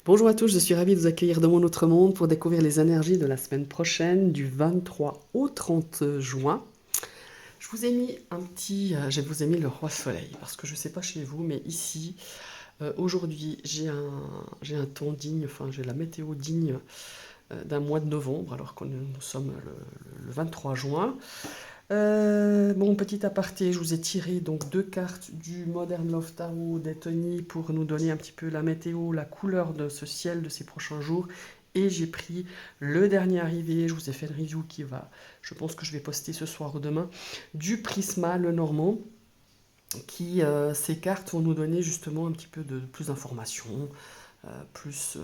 Bonjour à tous, je suis ravie de vous accueillir dans mon autre monde pour découvrir les énergies de la semaine prochaine, du 23 au 30 juin. Je vous ai mis je vous ai mis le roi soleil, parce que je ne sais pas chez vous, mais ici, aujourd'hui, j'ai un temps digne, enfin j'ai la météo digne d'un mois de novembre, alors que nous sommes le 23 juin. Bon, petit aparté, je vous ai tiré donc deux cartes du Modern Love Tarot d'Anthony pour nous donner un petit peu la météo, la couleur de ce ciel de ces prochains jours. Et j'ai pris le dernier arrivé, je vous ai fait une review je pense que je vais poster ce soir ou demain, du Prisma, le Normand, ces cartes vont nous donner justement un petit peu de plus d'informations, plus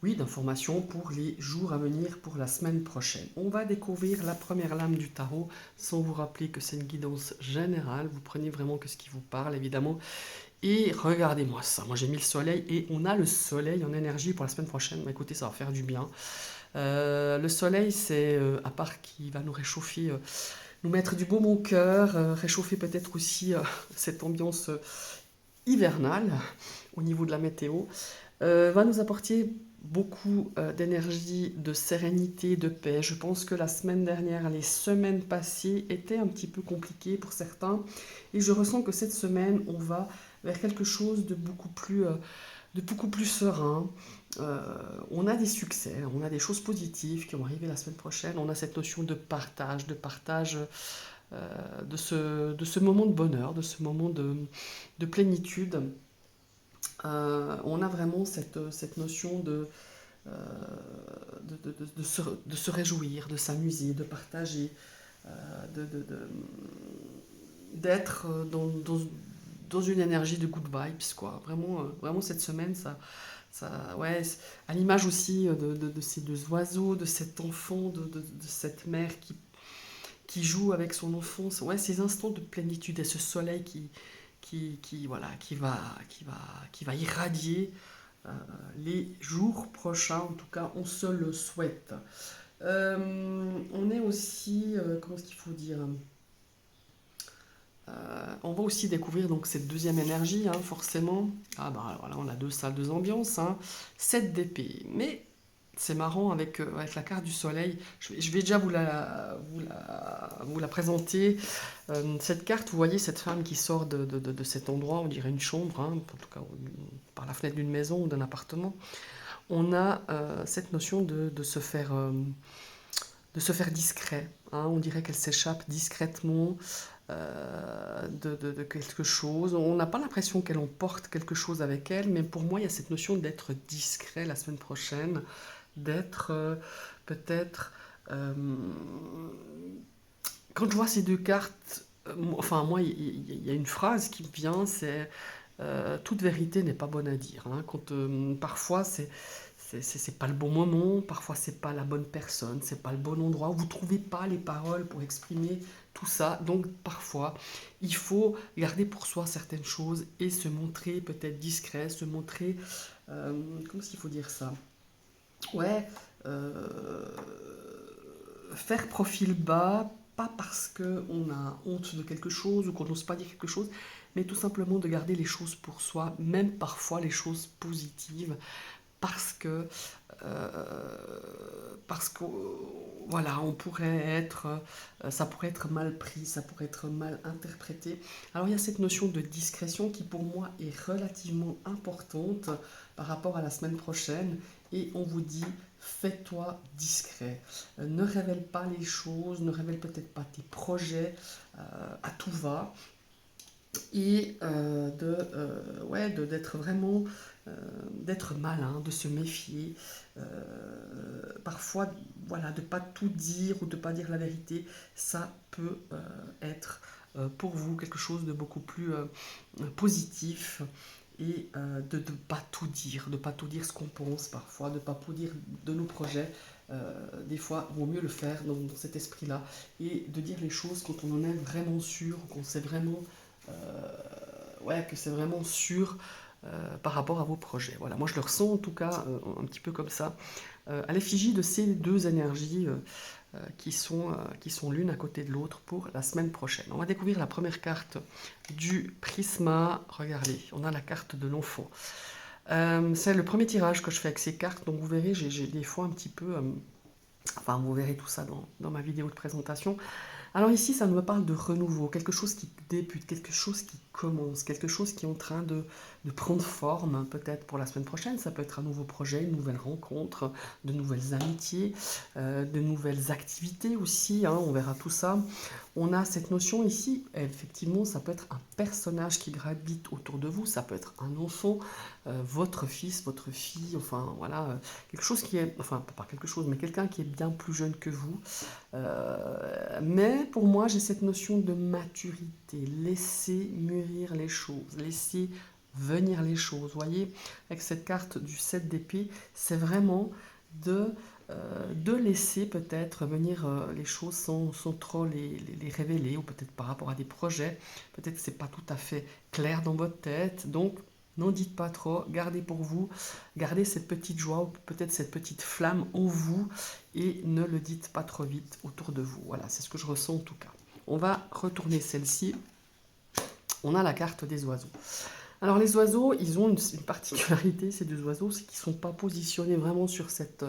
oui, d'informations pour les jours à venir, pour la semaine prochaine. On va découvrir la première lame du tarot, sans vous rappeler que c'est une guidance générale. Vous prenez vraiment que ce qui vous parle, évidemment. Et regardez-moi ça. Moi, j'ai mis le soleil et on a le soleil en énergie pour la semaine prochaine. Bah, écoutez, ça va faire du bien. Le soleil, à part qui va nous réchauffer, nous mettre du baume au cœur, réchauffer peut-être aussi cette ambiance hivernale au niveau de la météo, va nous apporter beaucoup d'énergie, de sérénité, de paix. Je pense que la semaine dernière, les semaines passées étaient un petit peu compliquées pour certains. Et je ressens que cette semaine, on va vers quelque chose de beaucoup plus serein. Euh, on a des succès, on a des choses positives qui vont arriver la semaine prochaine. On a cette notion de partage de ce moment de bonheur, de ce moment de plénitude. On a vraiment cette notion euh, de se réjouir, de s'amuser, de partager, euh, de- de- de- d'être dans une énergie de good vibes, quoi. Vraiment, vraiment cette semaine, ouais, à l'image aussi de ces deux oiseaux, de cet enfant, de cette mère qui joue avec son enfant, ouais, ces instants de plénitude et ce soleil voilà, qui va irradier euh, les jours prochains, en tout cas, on se le souhaite. On est aussi, comment est-ce qu'il faut dire, on va aussi découvrir donc cette deuxième énergie, hein, forcément. Ah bah voilà, on a deux salles, deux ambiances, hein. 7 d'épée. Mais c'est marrant avec la carte du soleil. Je vais déjà vous la présenter. Cette carte, vous voyez cette femme qui sort de cet endroit, on dirait une chambre, hein, en tout cas par la fenêtre d'une maison ou d'un appartement. On a cette notion de se faire discret, hein. On dirait qu'elle s'échappe discrètement de quelque chose. On n'a pas l'impression qu'elle emporte quelque chose avec elle, mais pour moi, il y a cette notion d'être discret la semaine prochaine, d'être peut-être... euh, quand je vois ces deux cartes, enfin moi, il y a une phrase qui me vient, c'est toute vérité n'est pas bonne à dire, hein. Parfois, c'est pas le bon moment, parfois c'est pas la bonne personne, c'est pas le bon endroit, vous trouvez pas les paroles pour exprimer tout ça. Donc parfois, il faut garder pour soi certaines choses et se montrer peut-être discret, se montrer, comment est-ce qu'il faut dire ça? Ouais, euh, faire profil bas, pas parce qu'on a honte de quelque chose ou qu'on n'ose pas dire quelque chose, mais tout simplement de garder les choses pour soi, même parfois les choses positives, parce que parce que voilà, ça pourrait être mal pris, ça pourrait être mal interprété. Alors il y a cette notion de discrétion qui pour moi est relativement importante par rapport à la semaine prochaine, et on vous dit fais-toi discret. Ne révèle pas les choses, ne révèle peut-être pas tes projets à tout va, et ouais, d'être vraiment d'être malin, de se méfier, parfois voilà, de pas tout dire ou de pas dire la vérité, ça peut être pour vous quelque chose de beaucoup plus positif, et de ne pas tout dire, de pas tout dire ce qu'on pense parfois, de pas tout dire de nos projets. Des fois, il vaut mieux le faire dans cet esprit-là, et de dire les choses quand on en est vraiment sûr, qu'on sait vraiment ouais, que c'est vraiment sûr par rapport à vos projets. Voilà, moi je le ressens en tout cas un petit peu comme ça. À l'effigie de ces deux énergies, qui sont l'une à côté de l'autre pour la semaine prochaine. On va découvrir la première carte du Prisma. Regardez, on a la carte de l'enfant. C'est le premier tirage que je fais avec ces cartes, donc vous verrez, j'ai des fois un petit peu... enfin, vous verrez tout ça dans ma vidéo de présentation. Alors ici, ça me parle de renouveau, quelque chose qui débute, quelque chose qui commence, quelque chose qui est en train de prendre forme, peut-être pour la semaine prochaine. Ça peut être un nouveau projet, une nouvelle rencontre, de nouvelles amitiés, de nouvelles activités aussi, hein, on verra tout ça. On a cette notion ici, effectivement, ça peut être un personnage qui gravite autour de vous, ça peut être un enfant, votre fils, votre fille, enfin voilà, quelque chose qui est, enfin pas quelque chose, mais quelqu'un qui est bien plus jeune que vous. Mais pour moi, j'ai cette notion de maturité, laisser mûrir les choses, laisser venir les choses. Vous voyez, avec cette carte du 7 d'épée, c'est vraiment de laisser peut-être venir les choses sans trop les révéler, ou peut-être par rapport à des projets, peut-être que ce n'est pas tout à fait clair dans votre tête, donc n'en dites pas trop, gardez pour vous, gardez cette petite joie, ou peut-être cette petite flamme en vous, et ne le dites pas trop vite autour de vous. Voilà, c'est ce que je ressens en tout cas. On va retourner celle-ci. On a la carte des oiseaux. Alors les oiseaux, ils ont une particularité, ces deux oiseaux, c'est qu'ils ne sont pas positionnés vraiment sur cette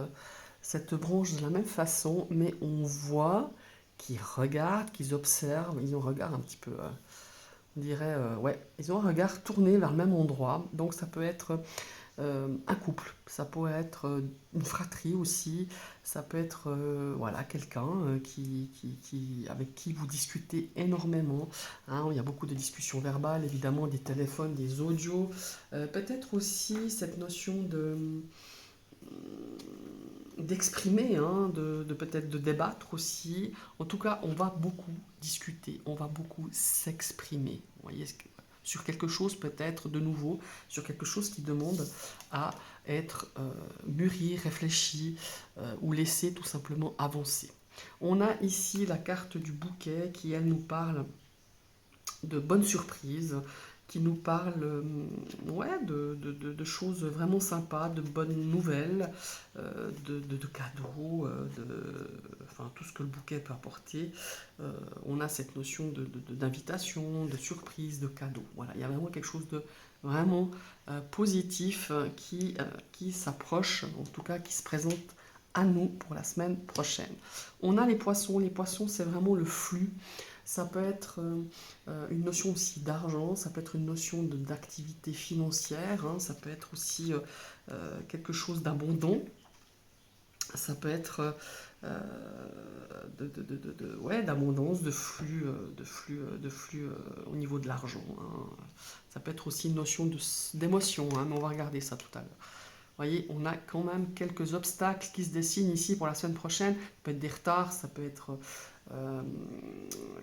branche de la même façon, mais on voit qu'ils regardent, qu'ils observent, ils ont un regard un petit peu, on dirait, ouais, ils ont un regard tourné vers le même endroit, donc ça peut être un couple, ça peut être une fratrie aussi, ça peut être voilà, quelqu'un avec qui vous discutez énormément, hein, il y a beaucoup de discussions verbales, évidemment des téléphones, des audios, peut-être aussi cette notion d'exprimer, hein, de peut-être de débattre aussi. En tout cas, on va beaucoup discuter, on va beaucoup s'exprimer. Vous voyez, sur quelque chose peut-être de nouveau, sur quelque chose qui demande à être mûri, réfléchi ou laissé tout simplement avancer. On a ici la carte du bouquet qui, elle, nous parle de bonnes surprises, qui nous parle ouais, de choses vraiment sympas, de bonnes nouvelles, de cadeaux, enfin, tout ce que le bouquet peut apporter. On a cette notion d'invitation, de surprise, de cadeau. Voilà, il y a vraiment quelque chose de vraiment positif qui s'approche, en tout cas qui se présente à nous pour la semaine prochaine. On a les poissons. Les poissons, c'est vraiment le flux. Ça peut être une notion aussi d'argent, ça peut être une notion d'activité financière, hein, ça peut être aussi quelque chose d'abondant, ça peut être ouais, d'abondance, de flux au niveau de l'argent, hein. Ça peut être aussi une notion d'émotion, hein, mais on va regarder ça tout à l'heure. Vous voyez, on a quand même quelques obstacles qui se dessinent ici pour la semaine prochaine. Ça peut être des retards, ça peut être...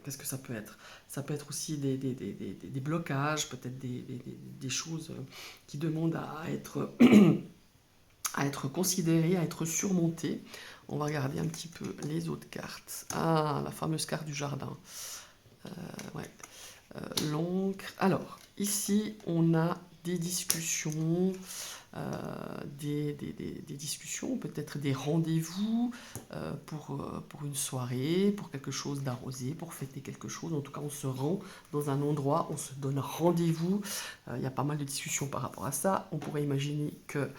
qu'est-ce que ça peut être? Ça peut être aussi des blocages, peut-être des choses qui demandent à être, à être considérées, à être surmontées. On va regarder un petit peu les autres cartes. Ah, la fameuse carte du jardin. Ouais. L'encre. Alors, ici, on a des discussions, des discussions, peut-être des rendez-vous pour une soirée, pour quelque chose d'arrosé, pour fêter quelque chose. En tout cas, on se rend dans un endroit, on se donne rendez-vous. Il y a pas mal de discussions par rapport à ça. On pourrait imaginer que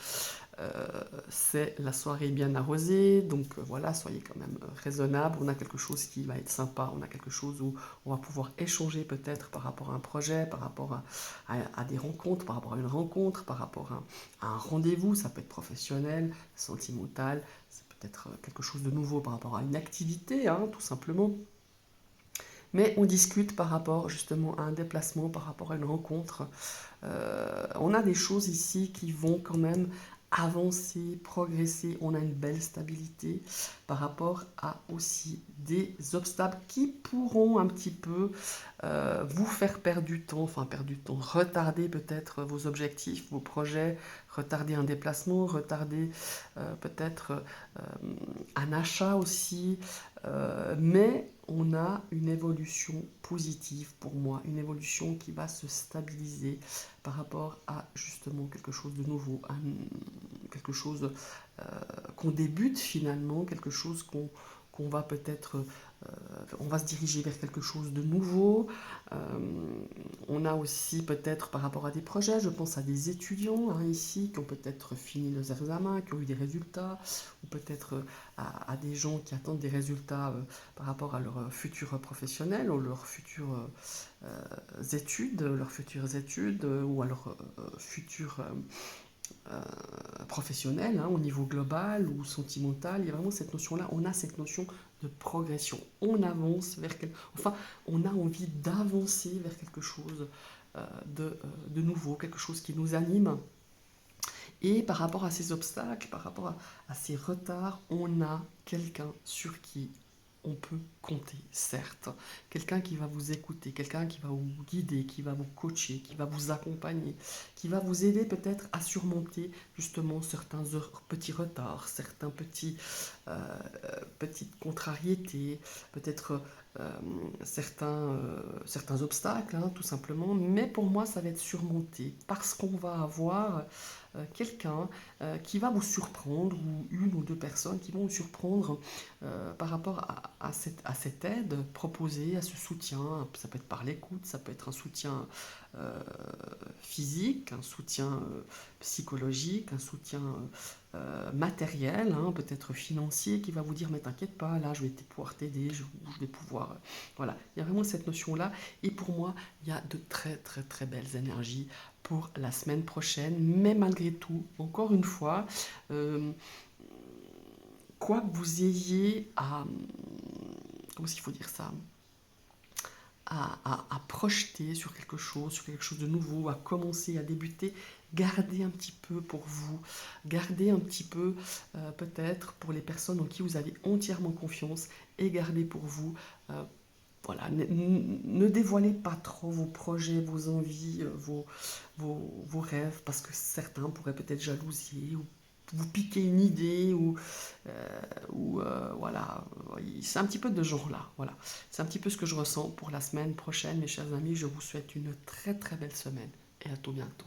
c'est la soirée bien arrosée, donc voilà, soyez quand même raisonnable. On a quelque chose qui va être sympa, on a quelque chose où on va pouvoir échanger peut-être par rapport à un projet, par rapport à des rencontres, par rapport à une rencontre, par rapport à un rendez-vous. Ça peut être professionnel, sentimental, c'est peut-être quelque chose de nouveau par rapport à une activité, hein, tout simplement. Mais on discute par rapport justement à un déplacement, par rapport à une rencontre. On a des choses ici qui vont quand même avancer, progresser. On a une belle stabilité par rapport à aussi des obstacles qui pourront un petit peu vous faire perdre du temps, enfin perdre du temps, retarder peut-être vos objectifs, vos projets, retarder un déplacement, retarder peut-être un achat aussi, mais on a une évolution positive pour moi, une évolution qui va se stabiliser par rapport à justement quelque chose de nouveau, quelque chose qu'on débute finalement, quelque chose qu'on va peut-être, on va se diriger vers quelque chose de nouveau. On a aussi peut-être par rapport à des projets, je pense à des étudiants hein, ici qui ont peut-être fini leurs examens, qui ont eu des résultats, ou peut-être à des gens qui attendent des résultats par rapport à leur futur professionnel ou leurs futures études ou à leur futur professionnel hein, au niveau global ou sentimental. Il y a vraiment cette notion-là, on a cette notion de progression. On avance vers enfin, on a envie d'avancer vers quelque chose de nouveau, quelque chose qui nous anime. Et par rapport à ces obstacles, par rapport à ces retards, on a quelqu'un sur qui on peut compter, certes. Quelqu'un qui va vous écouter, quelqu'un qui va vous guider, qui va vous coacher, qui va vous accompagner, qui va vous aider peut-être à surmonter justement certains petits retards, petites contrariétés, peut-être certains obstacles, hein, tout simplement. Mais pour moi, ça va être surmonté parce qu'on va avoir quelqu'un qui va vous surprendre, ou une ou deux personnes qui vont vous surprendre par rapport à cette aide proposée, à ce soutien. Ça peut être par l'écoute, ça peut être un soutien euh, physique, un soutien psychologique, un soutien matériel, hein, peut-être financier, qui va vous dire mais t'inquiète pas, là je vais pouvoir t'aider, je vais pouvoir... Voilà, il y a vraiment cette notion-là. Et pour moi, il y a de très très très belles énergies pour la semaine prochaine, mais malgré tout, encore une fois, euh, quoi que vous ayez à... Comment est-ce qu'il faut dire ça à projeter sur quelque chose de nouveau, à commencer, à débuter, gardez un petit peu pour vous, gardez un petit peu peut-être pour les personnes en qui vous avez entièrement confiance et gardez pour vous. Voilà, ne dévoilez pas trop vos projets, vos envies, vos rêves, parce que certains pourraient peut-être jalouser ou vous piquer une idée ou voilà, c'est un petit peu de ce genre-là. Voilà, c'est un petit peu ce que je ressens pour la semaine prochaine, mes chers amis. Je vous souhaite une très très belle semaine et à tout bientôt.